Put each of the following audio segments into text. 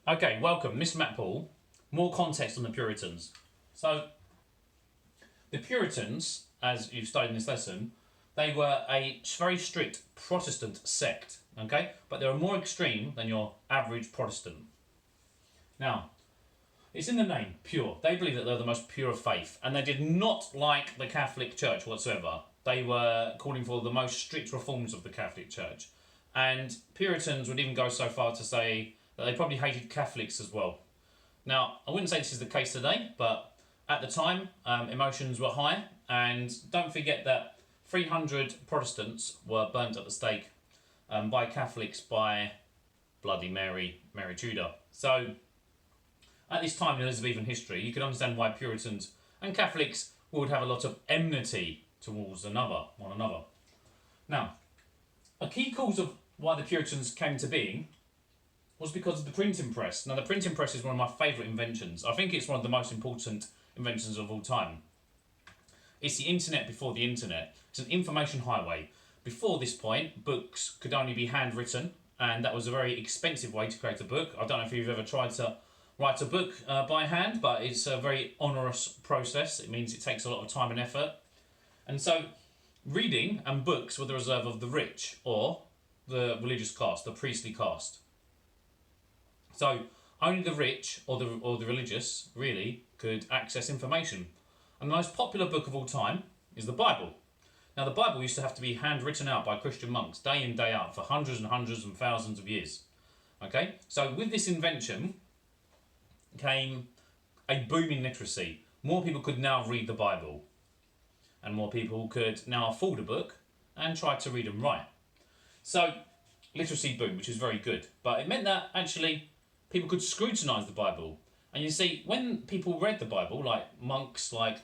Okay, welcome, Mr. Mack-Poole. More context on the Puritans. So, the Puritans, as you've studied in this lesson, they were a very strict Protestant sect, okay? But they were more extreme than your average Protestant. Now, it's in the name, pure. They believe that they're the most pure of faith, and they did not like the Catholic Church whatsoever. They were calling for the most strict reforms of the Catholic Church. And Puritans would even go so far to say that they probably hated Catholics as well. Now, I wouldn't say this is the case today, but at the time, emotions were high, and don't forget that 300 Protestants were burnt at the stake by Catholics by Bloody Mary, Mary Tudor. So, at this time in Elizabethan history, you can understand why Puritans and Catholics would have a lot of enmity towards one another. Now, a key cause of why the Puritans came to being was because of the printing press. Now, the printing press is one of my favourite inventions. I think it's one of the most important inventions of all time. It's the internet before the internet. It's an information highway. Before this point, books could only be handwritten, and that was a very expensive way to create a book. I don't know if you've ever tried to write a book by hand, but it's a very onerous process. It means it takes a lot of time and effort. And so, reading and books were the reserve of the rich, or the religious caste, the priestly caste. So only the rich or the religious really could access information. And the most popular book of all time is the Bible. Now, the Bible used to have to be handwritten out by Christian monks day in, day out for hundreds and hundreds and thousands of years. Okay, so with this invention came a boom in literacy. More people could now read the Bible, and more people could now afford a book and try to read and write. So, literacy boom, which is very good. But it meant that actually people could scrutinise the Bible. And you see, when people read the Bible, like monks like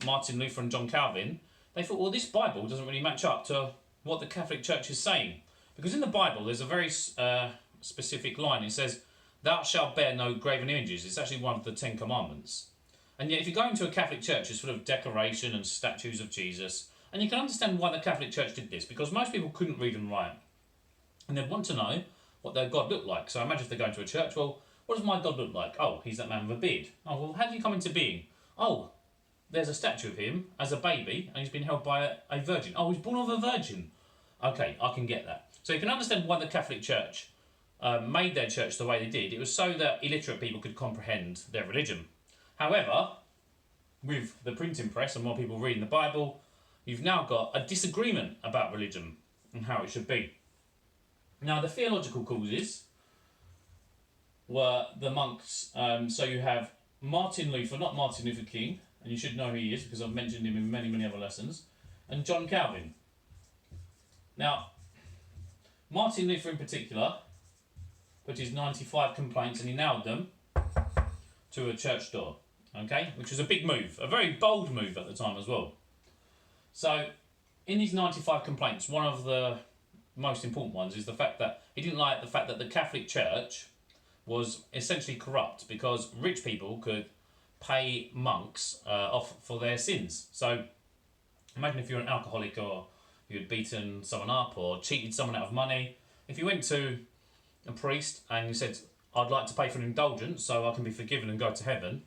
Martin Luther and John Calvin, they thought, well, this Bible doesn't really match up to what the Catholic Church is saying. Because in the Bible, there's a very specific line. It says, "Thou shalt bear no graven images." It's actually one of the 10 Commandments. And yet, if you go into a Catholic church, it's full of decoration and statues of Jesus. And you can understand why the Catholic Church did this, because most people couldn't read and write. And they'd want to know what their God looked like. So imagine if they go into a church, well, what does my God look like? Oh, he's that man with a beard. Oh, well, how did he come into being? Oh, there's a statue of him as a baby, and he's been held by a virgin. Oh, he's born of a virgin. Okay, I can get that. So you can understand why the Catholic Church made their church the way they did. It was so that illiterate people could comprehend their religion. However, with the printing press and more people reading the Bible, you've now got a disagreement about religion and how it should be. Now, the theological causes were the monks. So you have Martin Luther, not Martin Luther King, and you should know who he is because I've mentioned him in many, many other lessons, and John Calvin. Now, Martin Luther in particular put his 95 complaints and he nailed them to a church door, okay, which was a big move, a very bold move at the time as well. So, in these 95 complaints, one of the most important ones is the fact that he didn't like the fact that the Catholic Church was essentially corrupt because rich people could pay monks off for their sins. So imagine if you're an alcoholic or you'd beaten someone up or cheated someone out of money. If you went to a priest and you said, "I'd like to pay for an indulgence so I can be forgiven and go to heaven,"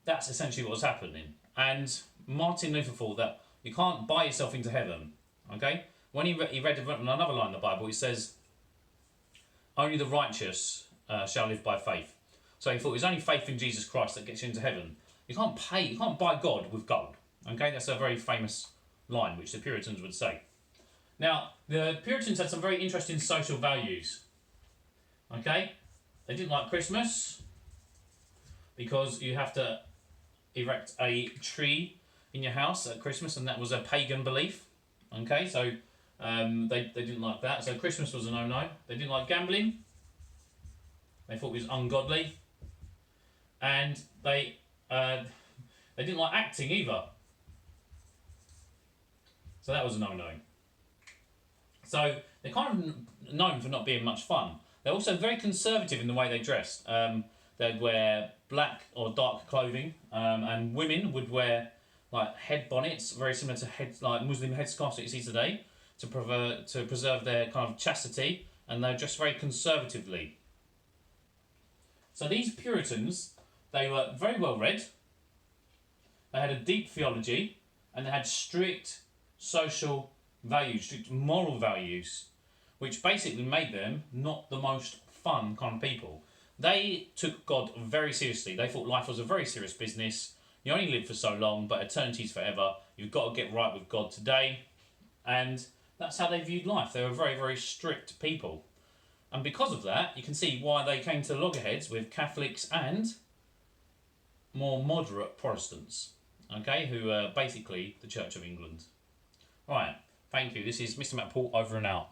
that's essentially what was happening. And Martin Luther thought that you can't buy yourself into heaven, okay? When he read another line in the Bible, it says, "Only the righteous shall live by faith." So he thought it's only faith in Jesus Christ that gets you into heaven. You can't buy God with gold. Okay, that's a very famous line which the Puritans would say. Now, the Puritans had some very interesting social values. Okay, they didn't like Christmas because you have to erect a tree in your house at Christmas, and that was a pagan belief. Okay, so they didn't like that, so Christmas was a no-no. They didn't like gambling. They thought it was ungodly. And they didn't like acting either. So that was a no-no. So they're kind of known for not being much fun. They're also very conservative in the way they dressed. They'd wear black or dark clothing, and women would wear like head bonnets, very similar to like Muslim headscarves that you see today, to preserve their kind of chastity, and they're dressed very conservatively. So these Puritans, they were very well read, they had a deep theology, and they had strict social values, strict moral values, which basically made them not the most fun kind of people. They took God very seriously. They thought life was a very serious business. You only live for so long, but eternity's forever. You've got to get right with God today. And that's how they viewed life. They were very, very strict people. And because of that, you can see why they came to loggerheads with Catholics and more moderate Protestants, okay, who are basically the Church of England. Right, thank you. This is Mr. Mack-Poole over and out.